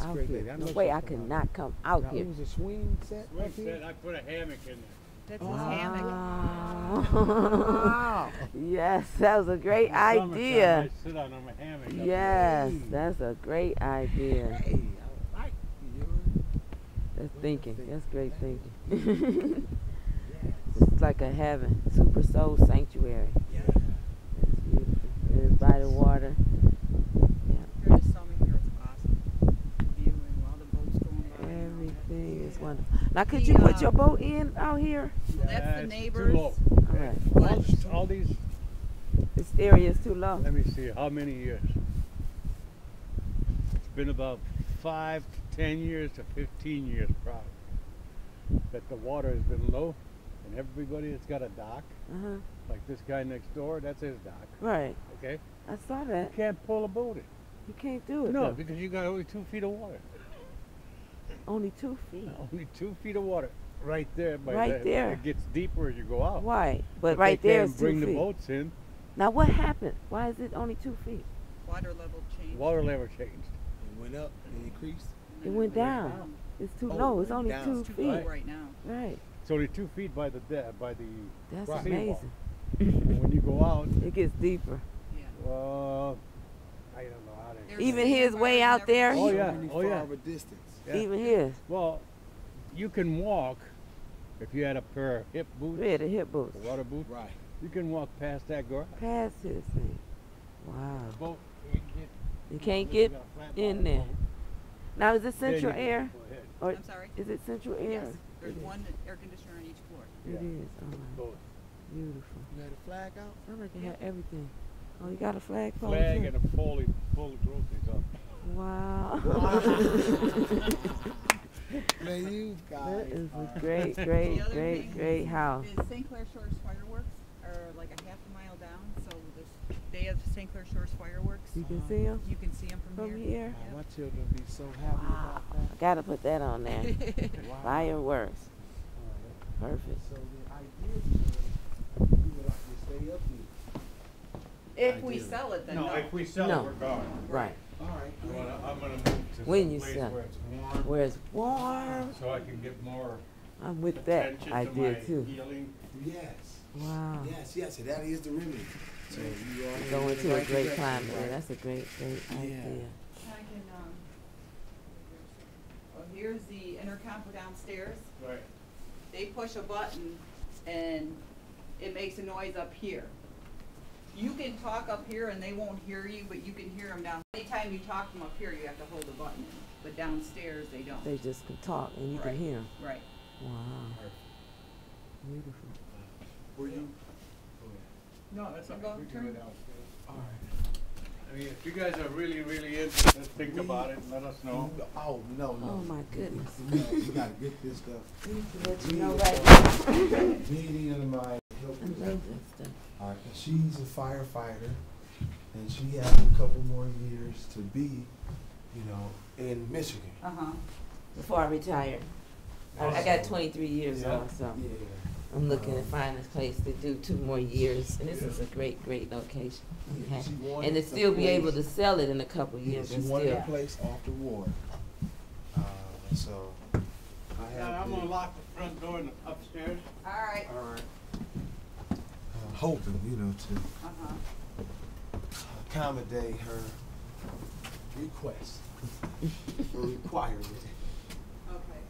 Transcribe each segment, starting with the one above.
Out here. No way I could not come out here. It was a swing set. Swing set. I put a hammock in there. That's his hammock. Wow. Yes, that was a great idea. I sit on a hammock. Yes, that's a great idea. Hey, I like you. That's thinking. That's great thinking. It's like a heaven, super soul sanctuary. Yeah. That's beautiful. It is by the water. During the summer here, it's awesome. Viewing while the boat's going by. Everything is wonderful. Now, could you put your boat in out here? Well, that's the neighbors. Too low. All right. All these. This area is too low. Let me see. How many years? It's been about 5 to 10 years to 15 years probably that the water has been low, and everybody that's got a dock, like this guy next door, that's his dock. Right. Okay. I saw that. You can't pull a boat in. You can't do it. No, though. because you got only 2 feet of water. Only 2 feet. Only 2 feet of water. Right there. Right there. It gets deeper as you go out. Right, but right there is 2 feet. Bring the boats in. Now what happened? Why is it only 2 feet? Water level changed. Water level changed. It went up and increased. It went down. It's too low. It's only 2 It's too feet. low right now. Right. It's only 2 feet by the That's seawall. amazing. And when you go out, It gets deeper. Yeah. well, I don't know how to. There's Even his way out there. Oh yeah. Really Oh far yeah. of a distance. Yeah. Even his. Well, you can walk if you had a pair of hip boots, Yeah, the hip boots. the water boots. Right. You can walk past that garage. Past his thing. Wow. Boat, You can't you get got a flat in bottom there. boat, Now is it then central you can air? go ahead. Or I'm sorry? is it central air? Yes. There's one air conditioner on each floor. It Yeah. is. Oh, my. Both. Beautiful. You had a flag out? Sounds like you had everything. Oh, you got a flagpole Flag too? and a pulley full of groceries up. Wow. Man, you guys. That is are- a great, The great, other great, thing great house. is St. Clair Shores fireworks are like a half a mile down. So the day of St. Clair Shores fireworks, You can see them you can see them from from here. here? Oh, my children be so happy Wow. about I gotta put that on there. that. Wow. Fireworks. Perfect. So the idea is you would like to stay up here. If we sell it, then no. If we sell No. it, we're gone. Right. All right. I'm gonna move to When some you place sell. where it's warm, Where it's warm. so I can get more I'm with that attention to idea my too. healing. Yes. Wow. Yes, that is the remedy. So you are Go in into the a right great direction, climate. Yeah, right? that's a great, great idea. I can, well, here's the intercom for downstairs. Right. They push a button and it makes a noise up here. You can talk up here and they won't hear you, but you can hear them down. Anytime you talk to them up here, you have to hold the button in. But downstairs, they don't. They just can talk and you Right. can hear them. Right. Wow. Beautiful. Were you? No, that's You not. go We can turn. go downstairs. All right. I mean, if you guys are really, really interested, think about it and let us know. Oh, no. Oh my goodness. You gotta get this stuff. We need to let you know right now. Meeting of the mind. Help I you love out. that stuff. All right, and she's a firefighter, and she has a couple more years to be, in Michigan. Uh-huh. Before I retire. I got 23 years Yeah. old, so Yeah. I'm looking to find a place to do 2 more years. And this is a great, great location. I'm Yeah, happy. she wanted And to the still be able place- to sell it in a couple Yeah, years. she and wanted still. a place off the water. So I have. Now, I'm gonna lock the front door and upstairs. All right. All right. Hoping, to Uh-huh. accommodate her request or requirement. Okay.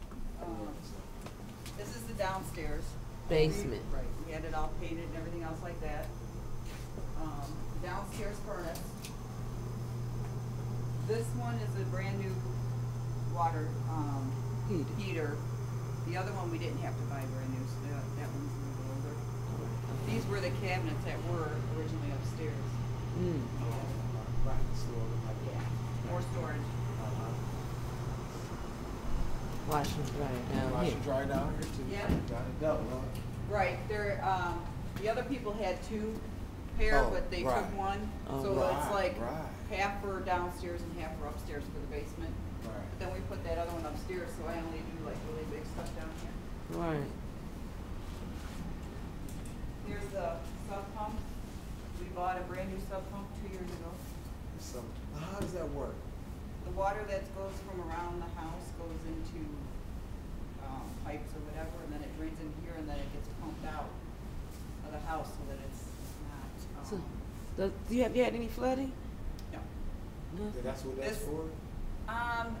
This is the downstairs. Basement. Right. We had it all painted and everything else like that. Downstairs furnace. This one is a brand new water heater. The other one we didn't have to buy brand new, so that one's a little older. These were the cabinets that were originally upstairs. Mm. Right, store like that. More storage. Wash and dry down Wash here. and dry down here too. Yeah. Got it double, huh? Right. There. The other people had 2 pair, Oh, but they right. took one. Oh, So it's like right. half for downstairs and half for upstairs for the basement. Right. But then we put that other one upstairs, so I only do like really big stuff down here. Right. Here's the sub pump. We bought a brand new sub pump 2 years ago. So how does that work? The water that goes from around the house goes into pipes or whatever, and then it drains in here, and then it gets pumped out of the house so that it's not. So, have you had any flooding? No. No. Yeah, that's what that's This- for?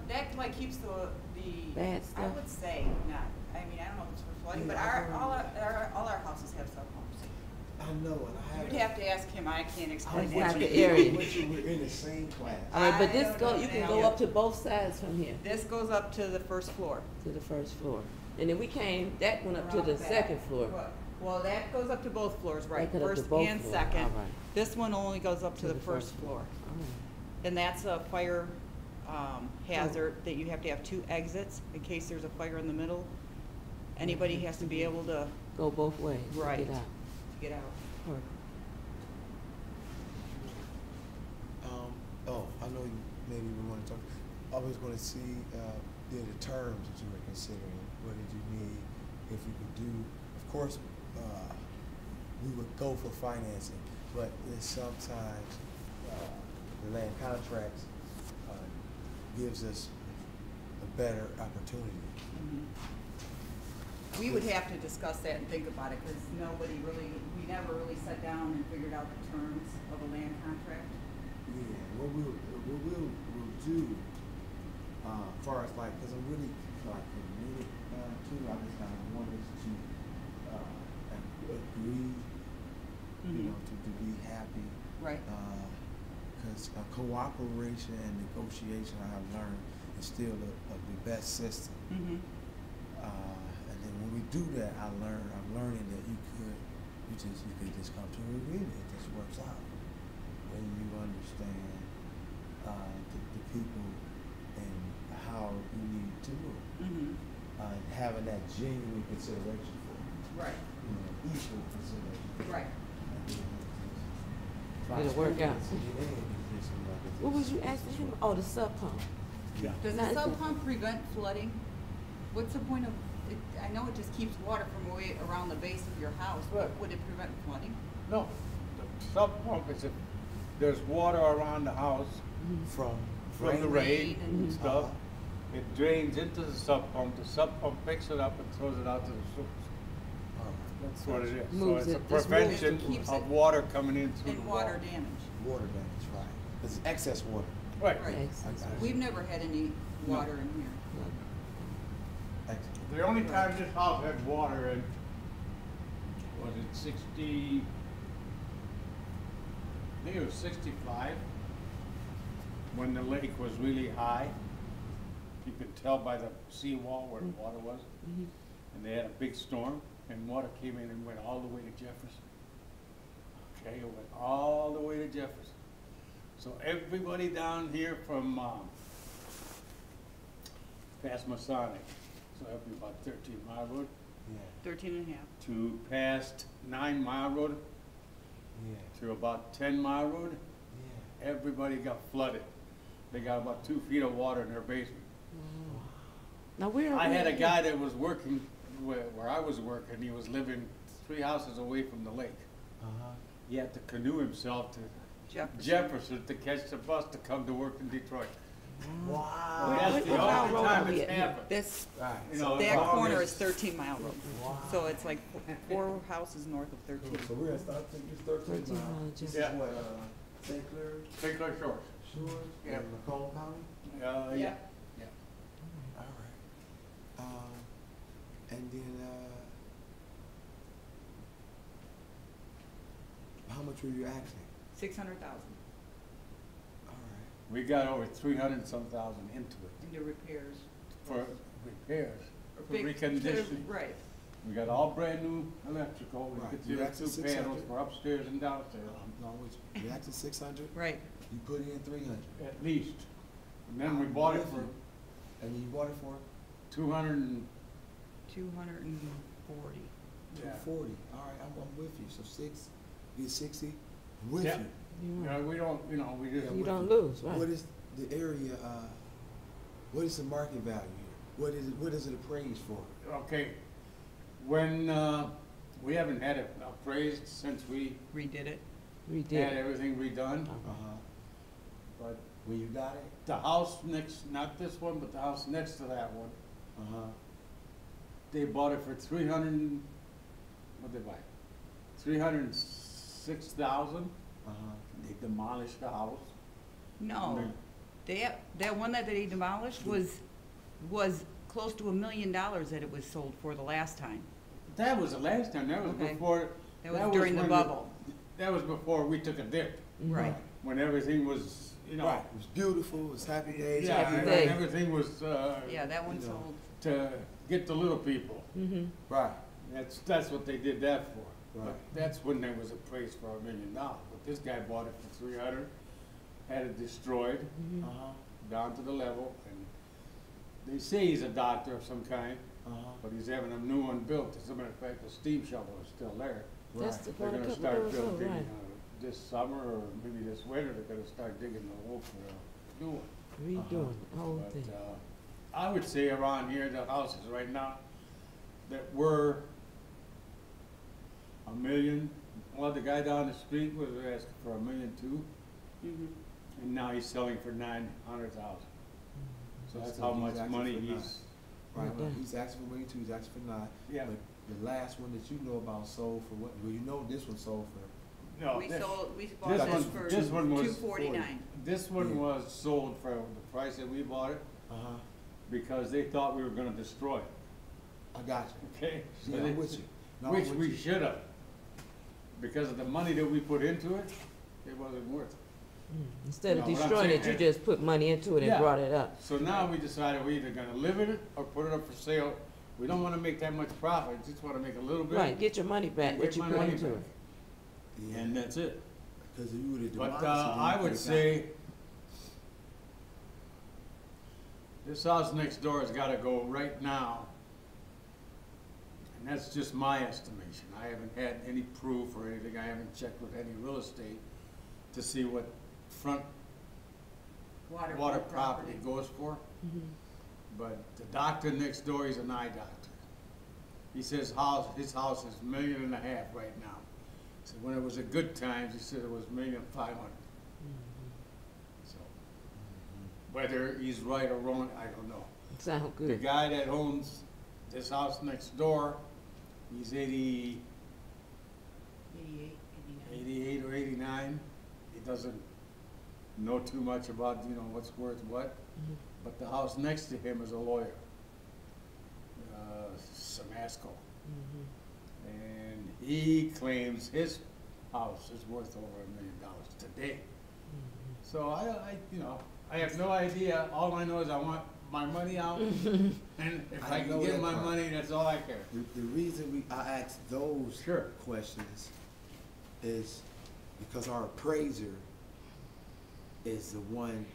That like keeps the Bad I stuff? would say not. I mean, I don't know if it's for flooding, but all our houses have sub pumps. I know, and I You'd have to ask him. I can't explain That's that. not to the you. area. We're in the same class. All right, but I this don't know you can now. go up to both sides from here, This goes up to the first floor. to the first floor. And then that went up to Around the back. second floor. Well, that goes up to both floors, right? That goes up to First both and floors. second. All right. This one only goes up to the first floor. All right. And that's a fire hazard that you have to have 2 exits in case there's a fire in the middle. Anybody has to be able to Go both ways. to Right. Get out. get out. Perfect. I know you maybe we want to talk. I was going to see the terms that you were considering. What did you need? If you could do, of course, we would go for financing, but there's sometimes the land contracts gives us a better opportunity. We would have to discuss that and think about it, because we never really sat down and figured out the terms of a land contract. Yeah, what we'll do, as far as like, because I'm really like committed to, I just kind of want us to agree, you know, to be happy. Right. Because cooperation and negotiation, I have learned, is still the best system. And then when we do that, I'm learning that you could just come to an agreement. It just works out when you understand the people and how you need to move. Having that genuine consideration for them. Right. You know, equal consideration. Right. It'll work out. What was you asking him? Oh, the sub pump. Yeah. Does Not the sub the- pump prevent flooding? What's the point of it? I know it just keeps water from way around the base of your house, but Right. would it prevent flooding? No, the sub pump is if there's water around the house From from the rain and- and stuff. It drains into the sub pump picks it up and throws it out to the sewers. That's what it is. So Moves it's a it- just prevention moves it, keeps of it- water coming in through the And wall. water damage. Water damage, right? It's excess water. Right. Right. Excellent. I got it. We've never had any No. water in here. Excellent. The only time this house had water in, was it 60, I think it was 65, when the lake was really high. You could tell by the seawall where the water was. And they had a big storm, and water came in and went all the way to Jefferson. Okay, it went all the way to Jefferson. So everybody down here from past Masonic, so that'd be about 13 Mile Road, Yeah. 13 and a half. to past 9 Mile Road, Yeah. to about 10 Mile Road, Yeah. everybody got flooded. They got about 2 feet of water in their basement. Now where are I we had a at? guy that was working where I was working. He was living 3 houses away from the lake. He had to canoe himself to Jefferson to catch the bus to come to work in Detroit. Wow. Where- That's what the road only are time we it's at here? happened. This, Right. You know, that long corner as- is 13 Mile Road. Wow. So it's like 4 houses north of 13. So we're gonna start to this 13 13 miles. miles, This yeah. is what, St. Clair St. Clair Shores. Shores Yeah. in Macomb County? Yeah. Yeah. All right. And then, how much were you asking? 600,000 All right. We got over 300-some-thousand into it into repairs. for repairs, Or for big- reconditioning. Right. We got all brand new electrical. We Right. could You do asked for 2 panels 600. for upstairs and downstairs, No, you asked 600, Right. you put in 300. at least. And then we bought it for And you bought it for 200 and, 240. yeah. 240. All right, I'm with you. So you get 60, with Yeah. you. You know, we don't, you know, we just. You don't lose, right? What is the area, what is the market value here? What is it appraised for? Okay, when, we haven't had it appraised since we Redid it. We had did. everything redone, Uh-huh. but When you got it? the house next, not this one, but the house next to that one, Uh-huh. they bought it for what'd they buy? 306,000. Uh-huh. They demolished the house. No, And that one that they demolished was close to $1 million that it was sold for the last time. That was the last time, that was Okay. before. That was during the when bubble. That was before we took a dip, Right. when everything was, you know. Right, it was beautiful, it was happy days. Yeah, Happy and days. everything was, Yeah, that one You know. sold. to get the little people. Mm-hmm. Right, That's what they did that for. Right. But that's when there was appraised for $1 million. But this guy bought it for 300, had it destroyed, Mm-hmm. uh-huh, down to the level, and they say he's a doctor of some kind, uh-huh, but he's having a new one built. As a matter of fact, the steam shovel is still there. That's right. the They're one a gonna couple start doors old, building, right? this summer, or maybe this winter, they're gonna start digging the hole for the new one. Redoing the whole But, thing. I would say around here, the houses right now, that were $1 million, well, the guy down the street was asking for $1.2 million, Mhm. and now he's selling for 900,000. So that's So how he's much asking money for he's, Right, Yeah. he's asking for $1.2 million, he's asking for 9. yeah, But the last one that you know about sold for what, well, you know this one sold for, no, We this bought this this one- for this one was $249. this one Yeah. was sold for the price that we bought it, uh-huh, because they thought we were gonna destroy it, I got you. okay? So Yeah, they- I'm with you. No, I'm Which with we you. should have, because of the money that we put into it, it wasn't worth it. Instead of No, what I'm destroying it, saying you is- just put money into it and Yeah. brought it up. So now we decided we're either gonna live in it or put it up for sale. We don't wanna make that much profit, just wanna make a little bit. Right, get your money back, and what get you my put money into back. it. Yeah, And that's it. because if you would have But, demolished it, I then you would could've say, this house next door has gotta go right now. And that's just my estimation. I haven't had any proof or anything. I haven't checked with any real estate to see what front water property goes for. Mhm. But the doctor next door, he's an eye doctor. He says his house is $1.5 million right now. So when it was a good times, he said it was $1.5 million. So whether he's right or wrong, I don't know. Sound The good. guy that owns this house next door, he's 88 or 89. He doesn't know too much about, you know, what's worth what. Mhm. But the house next to him is a lawyer, Samasco. Mhm. And he claims his house is worth over $1 million today. So you know, I have no idea. All I know is I want my money out, and if I I can know get that my part. money, that's all I care. The reason I asked those Sure. questions is because our appraiser is the one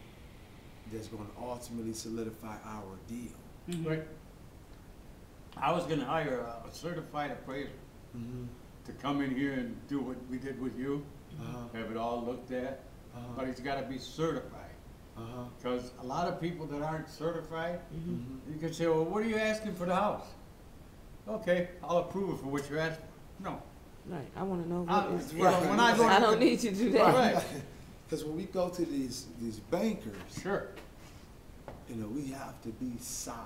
that's gonna ultimately solidify our deal. But I was gonna hire a certified appraiser Mm-hmm. to come in here and do what we did with you, Uh-huh, have it all looked at, but uh-huh, he's gotta be certified. uh-huh. Because a lot of people that aren't certified, Mhm. you can say, well, what are you asking for the house? Okay, I'll approve it for what you're asking for. No. Right, I wanna know I- what is. you know, when I go I to don't the- need you to do that. Right. Because when we go to these bankers, Sure. you know, we have to be solid,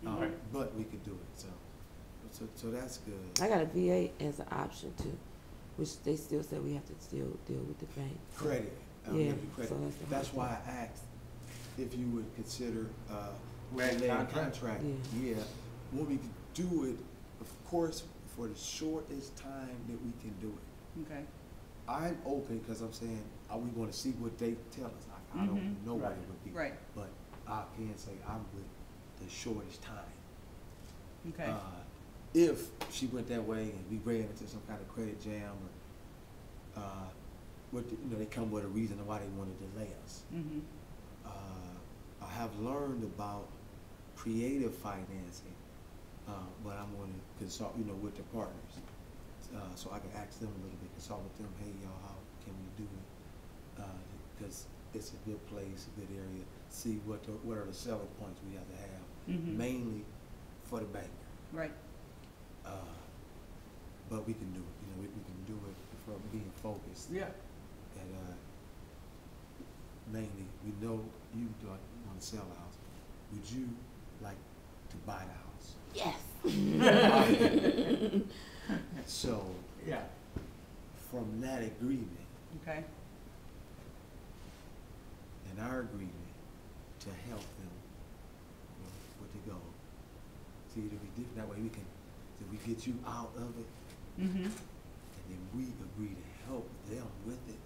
Right. but we could do it, so that's good. I got a VA as an option too, which they still say we have to still deal with the bank. Credit, Yeah, give you credit. so that's the That's whole why I asked if you would consider, Land land contract? contract. Yeah. Yeah, when we could do it, of course, for the shortest time that we can do it. Okay. I'm open, because I'm saying, we want to see what they tell us. I don't Mhm. know what Right. it would be. Right. But I can say I'm with the shortest time. Okay. If she went that way and we ran into some kind of credit jam, or, they come with a reason why they want to delay us. Mm-hmm. I have learned about creative financing, but I'm going to consult, with the partners. So I can ask them a little bit, consult with them, hey, y'all, how can we do it? Because it's a good place, a good area. See what are the selling points we have to have, Mhm. mainly for the banker. Right. But we can do it. You know, we can do it from being focused. Yeah. And mainly, we know you don't want to sell a house. Would you like to buy the house? Yes. So, Yeah. from that agreement Okay. and our agreement to help them with the goal, see, it'll be different. That way we can, if we get you out of it, Mm-hmm. and then we agree to help them with it.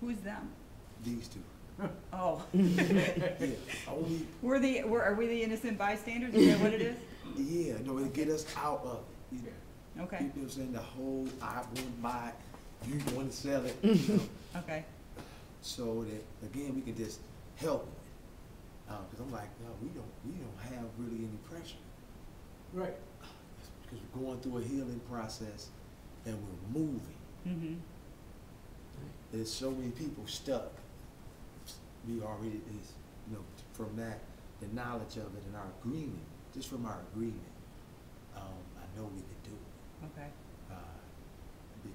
Who's them? These two. Oh. Yeah, only. Are we the innocent bystanders? Is that what it is? Yeah, no, it'll get us out of it. You know, Okay. you know what I'm saying? The whole, I want to buy it, you want to sell it. You know? Okay. So that, again, we can just help it. Because I'm like, no, we don't have really any pressure. Right. Because we're going through a healing process and we're moving. Mm-hmm. There's so many people stuck. We already is, you know, from that, the knowledge of it and our agreement, just from our agreement, I know we can do it. Okay.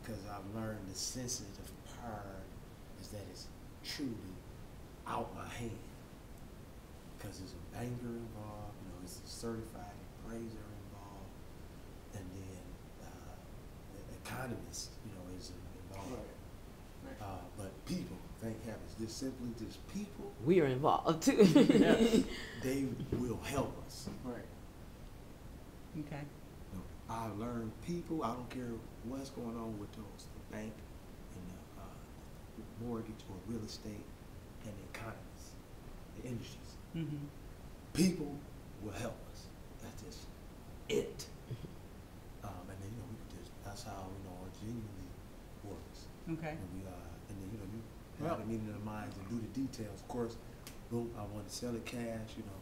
Because I've learned the sensitive part is that it's truly out my hand. Because there's a banker involved, you know, it's a certified appraiser involved, and then the economist, you know, is involved. Right. But people, thank heavens, just simply just people, We are involved too. Yes. they will help us. Right. Okay. You know, I learned people, I don't care what's going on with those, the bank and the mortgage or real estate and the economists, the industries. Mm-hmm. People will help us. That's just it. And then, you know, we can just, that's how, you know, it genuinely works. Okay. And we, and then, you know, you have a meeting of the minds and do the details. Of course, boom, I want to sell it cash, you know,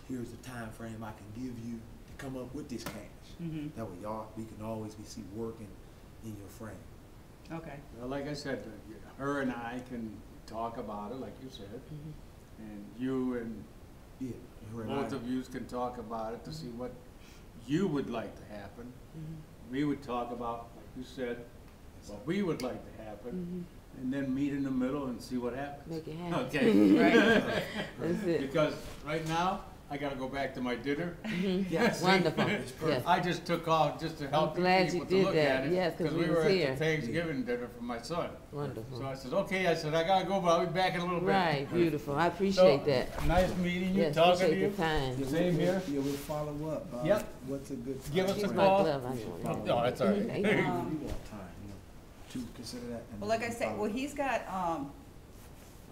here's the time frame I can give you to come up with this cash. Mm-hmm. That way y'all, we can always be see working in your frame. Okay. Well, like I said, her and I can talk about it, like you said, and you and Yeah. her and both I- of you can talk about it to see what you would like to happen. We would talk about, like you said, what we would like to happen, and then meet in the middle and see what happens. Make it happen. Okay. Right. That's it. Because right now, I gotta go back to my dinner. Yes. Wonderful. It's perfect. Yes. I just took off just to help I'm you glad people you to did look that. at it. Yes, 'cause we we was were at here. the Thanksgiving dinner for my son. Wonderful. So I said, okay, I gotta go, but I'll be back in a little bit. Right, beautiful. I appreciate So, that. Nice meeting you, Yes, talking to appreciate you. the time. Same here. Yeah, we'll follow up. Yep. What's a good time? Give us a Here's frame? my call. glove. I didn't want No, that's all right. Thank We you. want time, you know, to consider that. and Well, like I then said, follow well, up. he's got,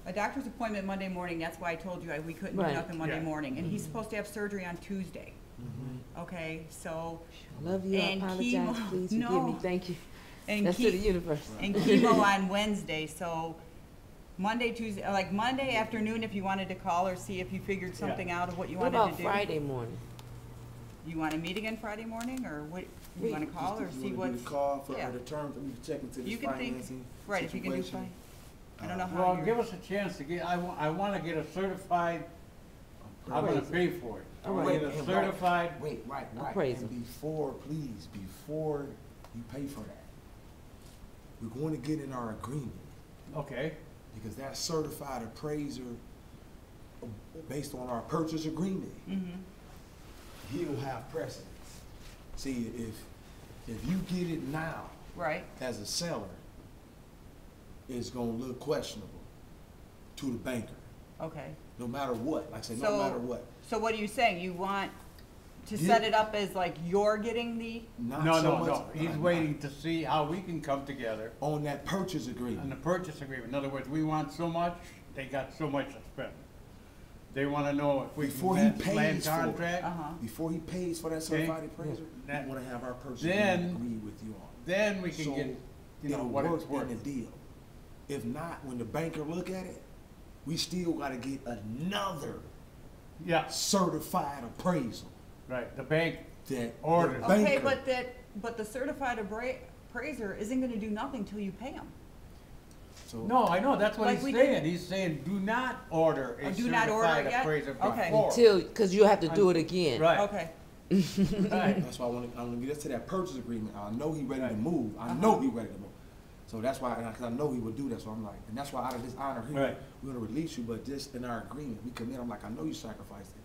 a doctor's appointment Monday morning. That's why I told you we couldn't do Right. nothing Monday Yeah. morning. And he's supposed to have surgery on Tuesday. Mhm. Okay, so, Love you. I And apologize. chemo- Please forgive no. me. Thank you. and That's to the keep, universe. and chemo on Wednesday, so Monday, Tuesday, like Monday afternoon, if you wanted to call or see if you figured something out of what you What wanted to about do. Friday morning? You want to meet again Friday morning, or what, you want to call or Just if see you wanna what? do the call for yeah. the terms, we can check into this You can think, financing right, if you can do situation. fine. I don't know how Well, you're. give us a chance to get, I wanna get a certified, I'm gonna pay for it. I wanna Right. get a certified, Right. Appraisal. And before you pay for that, we're going to get in our agreement, okay, because that certified appraiser, based on our purchase agreement, Mhm. he'll have precedence. See, if you get it now Right, as a seller, it's gonna look questionable to the banker, okay. no matter what. Like I said, no So- matter what. So what are you saying? You want to Yeah. set it up as like you're getting the, Not no, so no, much no, he's waiting to see how we can come together on that purchase on the agreement. purchase agreement. In other words, we want so much, they got so much to spend. They wanna know if we Before can he land pays for it. contract, uh-huh. Before he pays for that certified appraiser, That- we wanna have our purchase then- agreement agree with you on. then we can So get, you know, it'll what work it's worth. in the deal. If not, when the banker look at it, we still gotta get another Yeah, certified appraisal right, the bank, that Orders. the Okay, banker. but the certified appraiser isn't gonna do nothing till you pay him. So No, I know, that's what Like he's we saying. did- He's saying, do not order Oh, a do not order certified it yet? appraiser Okay. before. Until, because you'll have to do it again. Right, Okay, right. that's why I want to get us to that purchase agreement. I know he ready to Right. move. I know he ready to move. So that's why, because I know he would do that. So I'm like, and that's why out of this honor here, Right. we're gonna release you. But just in our agreement, we commit. I'm like, I know you sacrificed it.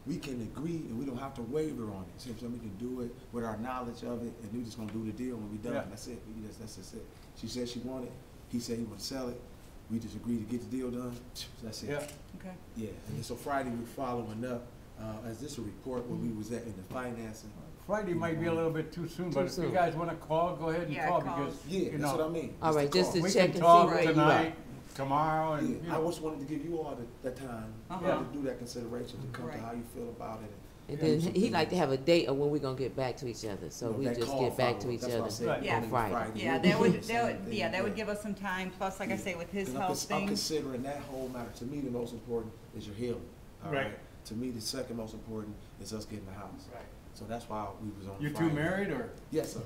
We can agree, and we don't have to waver on it. So we can do it with our knowledge of it, and we just gonna do the deal when we done. Yeah. That's it. That's just it. She said she wanted. He said he would sell it. We just agreed to get the deal done. That's it. Yeah. okay. Yeah. And then so Friday we're following up. As this a report where we was at in the financing. Friday might be a little bit too soon, but if you soon. guys wanna call, go ahead and Yeah, call, call. because, Yeah, you that's what I know, mean. All right, just call. to we check can and see talk where you tonight, are. tomorrow, and, you Yeah, I know. just wanted to give you all the time Uh-huh. to do that consideration, to come Right. to how you feel about it. And Yeah. then he like to have a date of when we're gonna get back to each other, so we That just call get back to follow-up, each that's what I other. said, Right. Yeah. on Friday. Yeah, We'll that do would, the same thing, that would give us some time, plus, like I Yeah. say, with his 'Cause health I'm thing. considering that whole matter. To me, the most important is your healing. All Right. right. To me, the second most important is us getting the house. Right. So that's why we was on You Friday. two married, or? Yes, sir.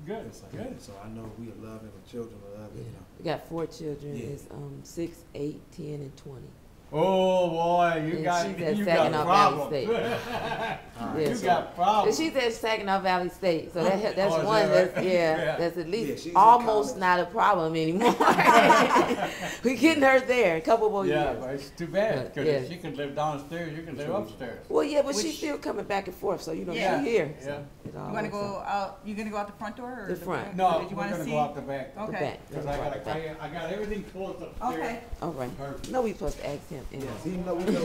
Good, Yes, sir. good. So I know we are loving, the children are loving, you know. We got 4 children, Yeah. it's 6, 8, 10, and 20. Oh, boy, you And got, she's at you got Saginaw Valley problems. State. All Yeah, You so- got And problems. she's at Saginaw Valley State, so that's Oh, is one that that's, right? yeah, Yeah. that's at Yeah, least she's in almost college. not a problem anymore. We getting her there, a couple more Yeah, years. but it's too bad, Yeah. because she can live downstairs, you can live upstairs. Well, yeah, but she's Which- still coming back and forth, so you know, Yeah. she's here. Yeah. So it all You wanna works go out. out, you gonna go out the front door or The the front. back? No, Did you we're wanna gonna see? go out the back. The Okay. back. Because I got everything closed up there. Okay. All right. Perfect. No, we supposed to ask him. Yes, anyway. he know, we know.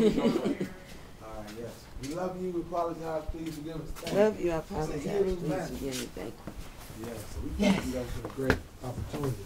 All right, yes. We love you, we apologize, please forgive us. Thank you. Love you, I apologize. healing Please man. forgive me, thank you. Yeah, so we thank you guys for a great opportunity.